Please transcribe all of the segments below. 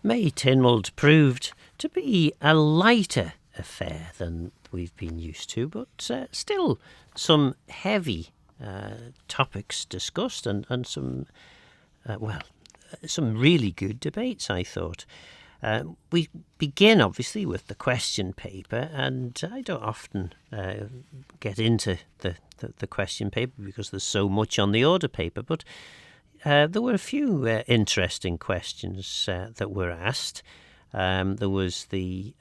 May Tynwald proved to be a lighter affair than we've been used to, but still some heavy topics discussed and some really good debates, I thought. We begin, obviously, with the question paper, and I don't often get into the question paper because there's so much on the order paper, but there were a few interesting questions that were asked. There was the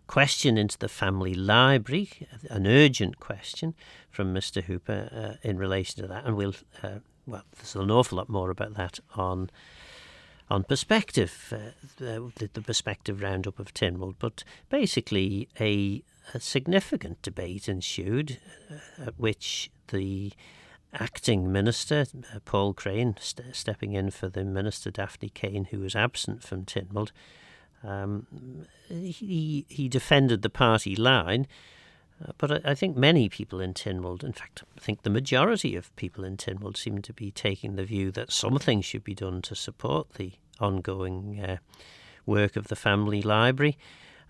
question into the family library, an urgent question from Mr. Hooper in relation to that, and there's an awful lot more about that on Perspective, the Perspective roundup of Tynwald. But basically, a significant debate ensued, at which the acting minister, Paul Crane, stepping in for the minister Daphne Kane, who was absent from Tynwald, he defended the party line. But I think many people in Tynwald, in fact, I think the majority of people in Tynwald seem to be taking the view that something should be done to support the ongoing work of the family library.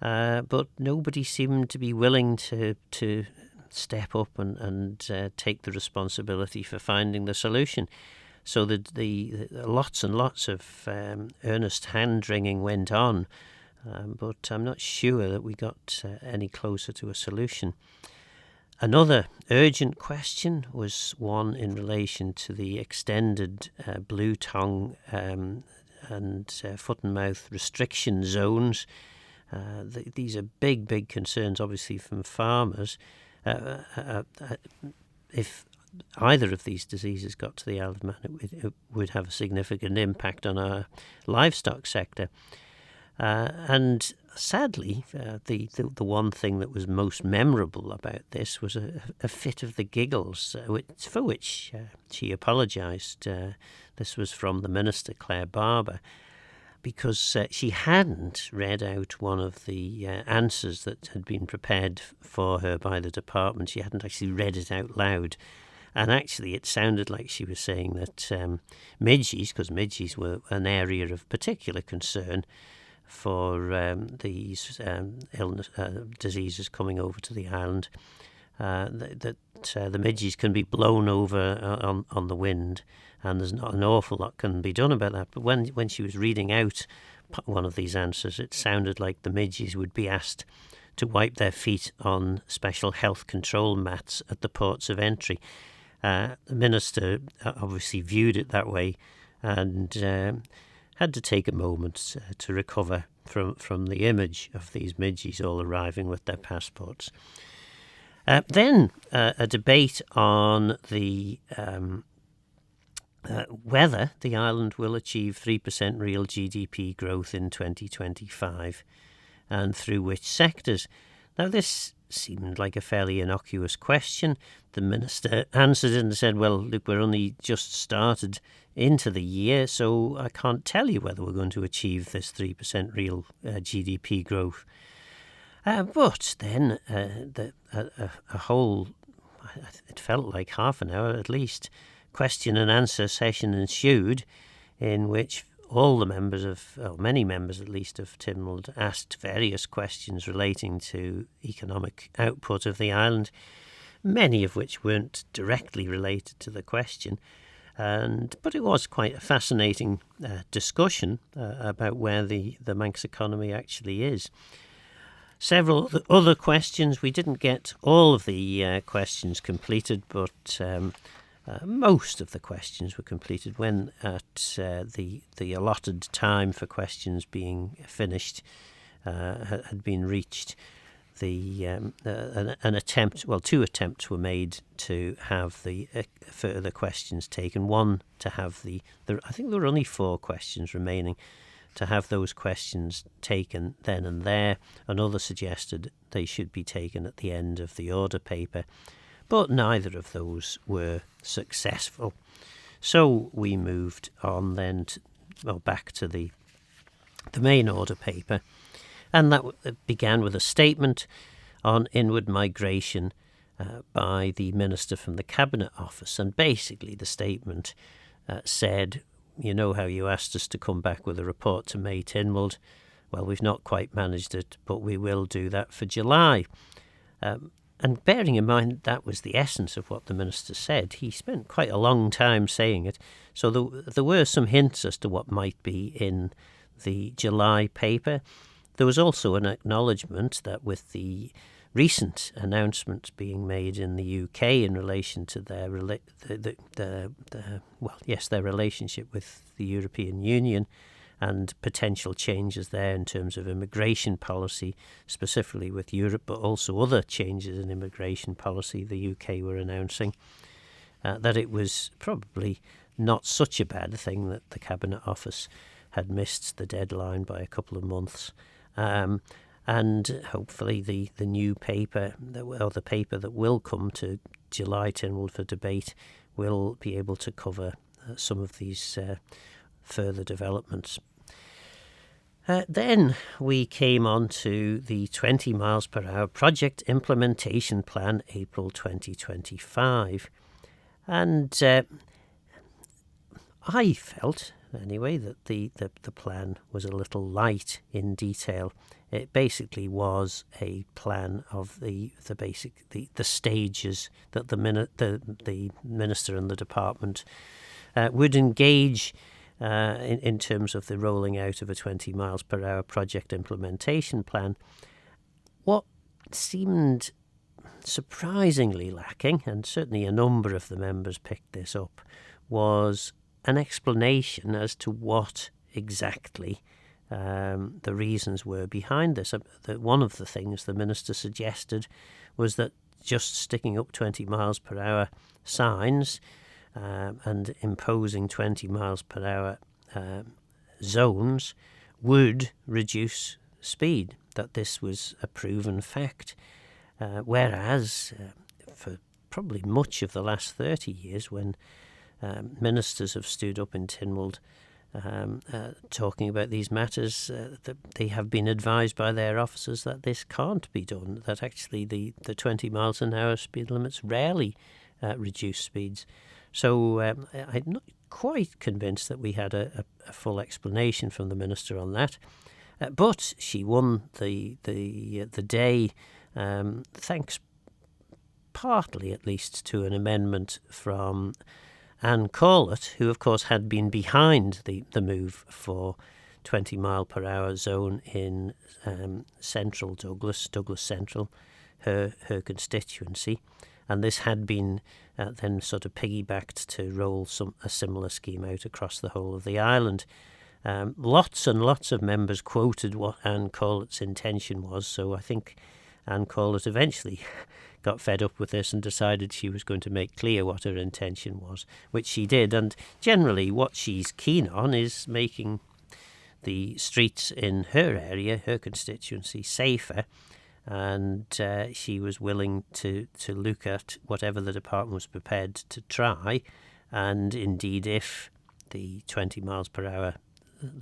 But nobody seemed to be willing to step up and take the responsibility for finding the solution. So the lots and lots of earnest hand-wringing went on. But I'm not sure that we got any closer to a solution. Another urgent question was one in relation to the extended blue tongue and foot and mouth restriction zones. These are big concerns, obviously, from farmers. If either of these diseases got to the Isle of Man, it would have a significant impact on our livestock sector. And sadly, the one thing that was most memorable about this was a fit of the giggles, for which she apologised. This was from the Minister, Claire Barber, because she hadn't read out one of the answers that had been prepared for her by the department. She hadn't actually read it out loud. And actually, it sounded like she was saying that midges, because midges were an area of particular concern for these diseases coming over to the island, that the midges can be blown over on the wind, and there's not an awful lot can be done about that. But when she was reading out one of these answers, it sounded like the midges would be asked to wipe their feet on special health control mats at the ports of entry. The minister obviously viewed it that way and had to take a moment to recover from the image of these midges all arriving with their passports. Then a debate on the whether the island will achieve 3% real GDP growth in 2025 and through which sectors. Now, this seemed like a fairly innocuous question. The minister answered it and said, well, look, we're only just started into the year, so I can't tell you whether we're going to achieve this 3% real GDP growth. But then a whole, it felt like half an hour at least, question and answer session ensued, in which all the members many members at least of Tynwald asked various questions relating to economic output of the island, many of which weren't directly related to the question. But it was quite a fascinating discussion about where the Manx economy actually is. Several other questions, we didn't get all of the questions completed, but most of the questions were completed when at the allotted time for questions being finished had been reached. Two attempts were made to have the further questions taken. One to have I think there were only 4 questions remaining, to have those questions taken then and there. Another suggested they should be taken at the end of the order paper, but neither of those were successful. So we moved on then back to the main order paper, and that began with a statement on inward migration by the minister from the Cabinet Office. And basically the statement said, you know how you asked us to come back with a report to May Tynwald. Well, we've not quite managed it, but we will do that for July. And bearing in mind that was the essence of what the Minister said, he spent quite a long time saying it. So there were some hints as to what might be in the July paper. There was also an acknowledgement that with the recent announcements being made in the UK in relation to their their relationship with the European Union and potential changes there in terms of immigration policy, specifically with Europe, but also other changes in immigration policy the UK were announcing, that it was probably not such a bad thing that the Cabinet Office had missed the deadline by a couple of months. And hopefully the new paper, or the paper that will come to July Tynwald for debate, will be able to cover some of these further developments. Then we came on to the 20 miles per hour project implementation plan, April 2025. And I felt, anyway, that the plan was a little light in detail. It basically was a plan of the stages that the Minister and the Department would engage in terms of the rolling out of a 20 miles per hour project implementation plan. What seemed surprisingly lacking, and certainly a number of the members picked this up, was an explanation as to what exactly the reasons were behind this. One of the things the Minister suggested was that just sticking up 20 miles per hour signs and imposing 20 miles per hour zones would reduce speed, that this was a proven fact. Whereas for probably much of the last 30 years, when ministers have stood up in Tynwald talking about these matters, that they have been advised by their officers that this can't be done, that actually the 20 miles an hour speed limits rarely reduce speeds. So I'm not quite convinced that we had a full explanation from the Minister on that. But she won the day, thanks partly at least to an amendment from Anne Corlett, who of course had been behind the move for 20 mile per hour zone in central Douglas Central, her constituency. And this had been then sort of piggybacked to roll a similar scheme out across the whole of the island. Lots and lots of members quoted what Anne Corlett's intention was, so I think Anne Corlett eventually got fed up with this and decided she was going to make clear what her intention was, which she did. And generally what she's keen on is making the streets in her area, her constituency, safer. And she was willing to look at whatever the department was prepared to try. And indeed, if the 20 miles per hour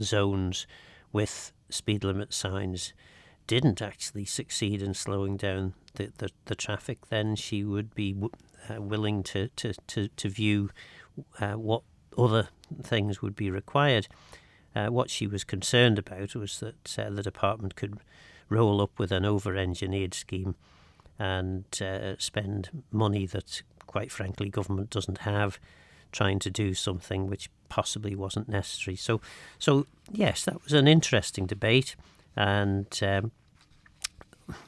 zones with speed limit signs didn't actually succeed in slowing down the traffic, then she would be willing to view what other things would be required. What she was concerned about was that the department could roll up with an over-engineered scheme and spend money that, quite frankly, government doesn't have, trying to do something which possibly wasn't necessary. So yes, that was an interesting debate, and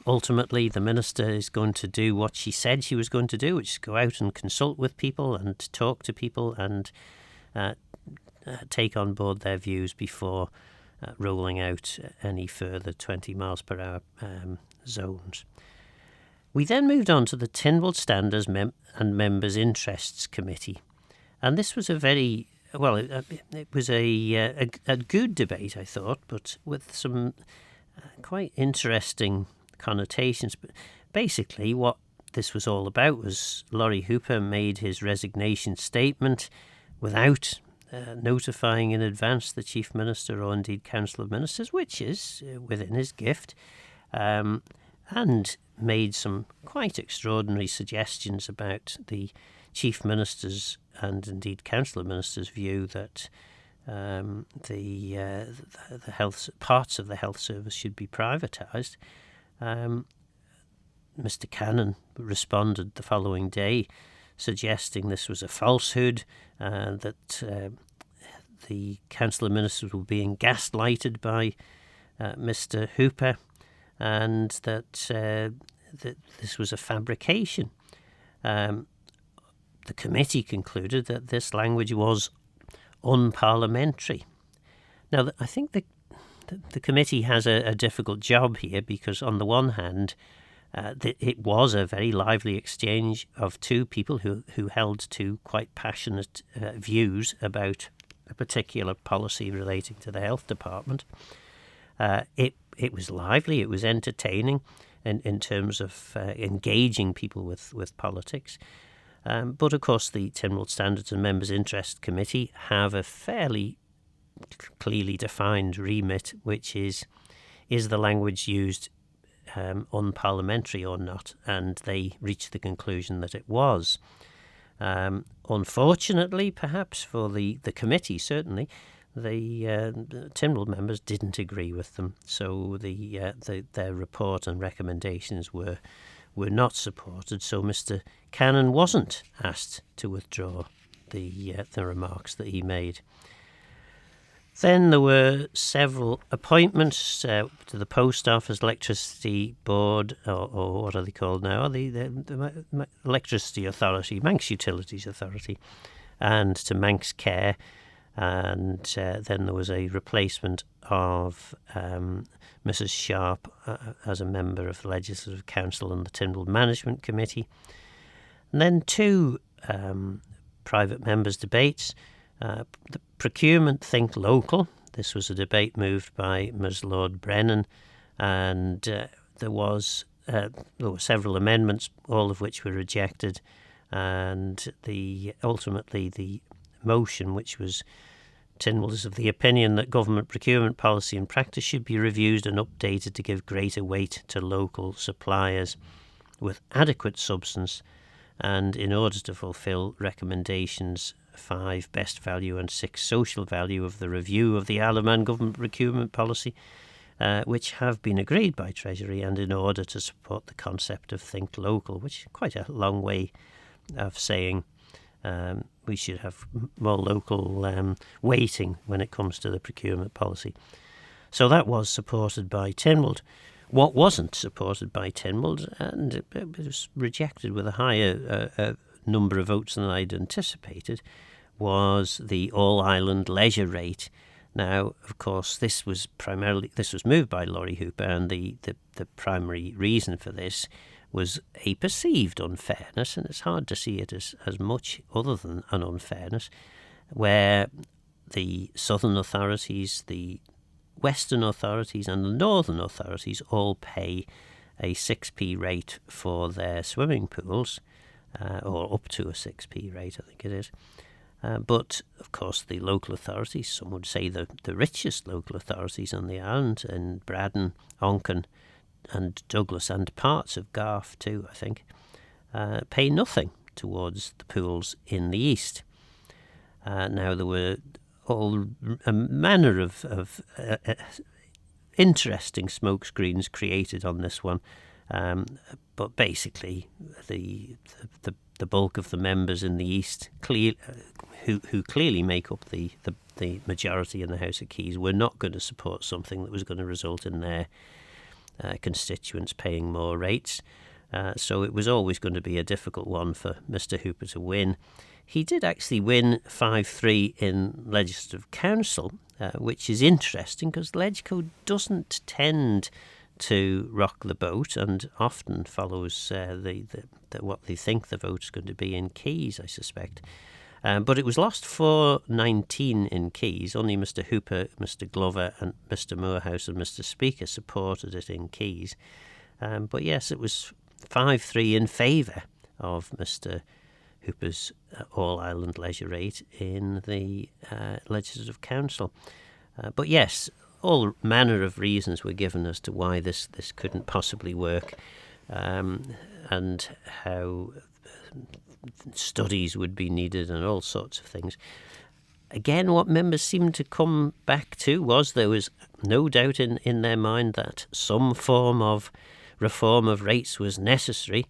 ultimately the Minister is going to do what she said she was going to do, which is go out and consult with people and talk to people and take on board their views before rolling out any further 20 miles per hour zones. We then moved on to the Tynwald Standards and Members' Interests Committee. And this was a very, well, it was a good debate, I thought, but with some quite interesting connotations. But basically what this was all about was Laurie Hooper made his resignation statement without notifying in advance the Chief Minister or indeed Council of Ministers, which is within his gift, and made some quite extraordinary suggestions about the Chief Minister's and indeed Council of Ministers' view that the health parts of the health service should be privatised. Mr. Cannon responded the following day, suggesting this was a falsehood, that the Council of Ministers were being gaslighted by Mr. Hooper, and that this was a fabrication. The committee concluded that this language was unparliamentary. Now, I think the committee has a difficult job here, because on the one hand, it was a very lively exchange of two people who held two quite passionate views about a particular policy relating to the health department. It was lively, it was entertaining in terms of engaging people with politics. But of course, the Tynwald Standards and Members' Interest Committee have a fairly clearly defined remit, which is the language used unparliamentary or not? And they reached the conclusion that it was. Unfortunately, perhaps for the committee, certainly, the Tynwald members didn't agree with them, so their report and recommendations were not supported. So Mr. Cannon wasn't asked to withdraw the remarks that he made. Then there were several appointments to the Post Office, Electricity Board, or what are they called now? The Electricity Authority, Manx Utilities Authority, and to Manx Care. And then there was a replacement of Mrs. Sharp as a member of the Legislative Council and the Tynwald Management Committee. And then two private members' debates. The procurement Think Local. This was a debate moved by Ms. Lord Brennan, and there were several amendments, all of which were rejected, and ultimately the motion, which was Tynwald is of the opinion that government procurement policy and practice should be reviewed and updated to give greater weight to local suppliers with adequate substance, and in order to fulfil recommendations 5 best value and 6 social value of the review of the Isle of Man government procurement policy, which have been agreed by Treasury, and in order to support the concept of Think Local, which is quite a long way of saying we should have more local weighting when it comes to the procurement policy. So that was supported by Tynwald. What wasn't supported by Tynwald, and it was rejected with a higher number of votes than I'd anticipated, was the all-island leisure rate. Now, of course, this was moved by Laurie Hooper, and the primary reason for this was a perceived unfairness, and it's hard to see it as much other than an unfairness, where the southern authorities, the western authorities and the northern authorities all pay a 6p rate for their swimming pools, or up to a 6p rate, I think it is. But, of course, the local authorities, some would say the richest local authorities on the island, in Braddon, Onken and Douglas, and parts of Garth too, I think, pay nothing towards the pools in the east. Now, there were all a manner of interesting smokescreens created on this one, but basically the bulk of the members in the east, who clearly make up the majority in the House of Keys, were not going to support something that was going to result in their constituents paying more rates. So it was always going to be a difficult one for Mr. Hooper to win. He did actually win 5-3 in Legislative Council, which is interesting because Legco doesn't tend to rock the boat and often follows what they think the vote's going to be in Keys, I suspect. But it was lost 4-19 in Keys. Only Mr. Hooper, Mr. Glover and Mr. Moorhouse and Mr. Speaker supported it in Keys. But yes, it was 5-3 in favour of Mr. Hooper's all-island leisure rate in the Legislative Council. But yes, all manner of reasons were given as to why this couldn't possibly work, and how studies would be needed and all sorts of things. again, what members seemed to come back to was there was no doubt in their mind that some form of reform of rates was necessary,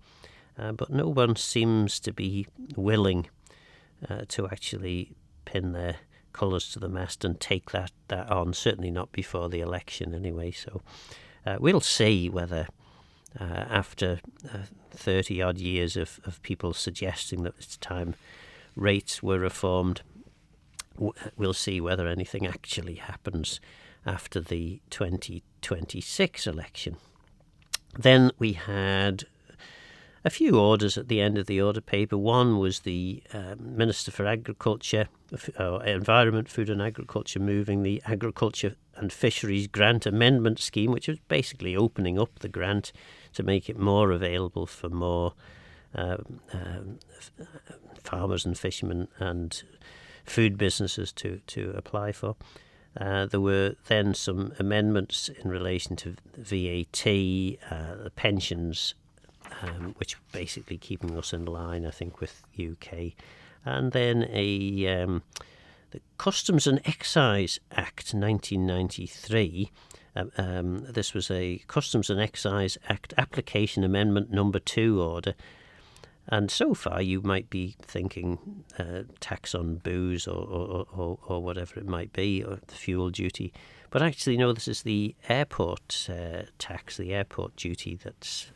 but no one seems to be willing to actually pin their colours to the mast and take that on, certainly not before the election anyway. So we'll see whether after 30-odd years of people suggesting that it's time rates were reformed, we'll see whether anything actually happens after the 2026 election. Then we had a few orders at the end of the order paper. One was the Minister for Agriculture, Environment, Food and Agriculture moving the Agriculture and Fisheries Grant Amendment Scheme, which was basically opening up the grant to make it more available for more farmers and fishermen and food businesses to apply for. There were then some amendments in relation to VAT, the pensions, which basically keeping us in line, I think, with UK. And then the Customs and Excise Act 1993. This was a Customs and Excise Act Application Amendment number 2 order. And so far you might be thinking tax on booze or whatever it might be, or the fuel duty. But actually, no, this is the airport tax, the airport duty that's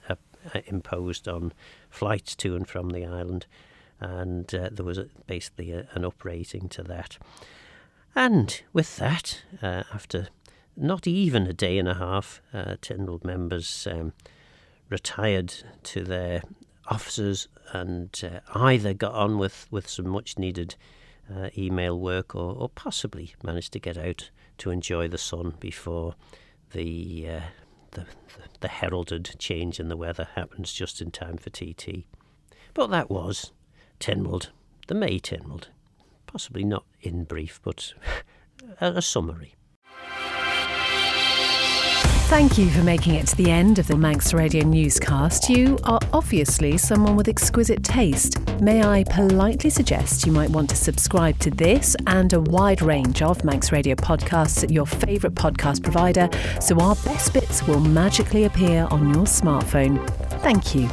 imposed on flights to and from the island. And there was basically an uprating to that. And with that, after not even a day and a half, Tynwald members retired to their offices and either got on with some much needed email work or possibly managed to get out to enjoy the sun before the heralded change in the weather happens just in time for TT. But that was Tynwald, the May Tynwald. Possibly not in brief, but a summary. Thank you for making it to the end of the Manx Radio newscast. You are obviously someone with exquisite taste. May I politely suggest you might want to subscribe to this and a wide range of Manx Radio podcasts at your favourite podcast provider, so our best bits will magically appear on your smartphone. Thank you.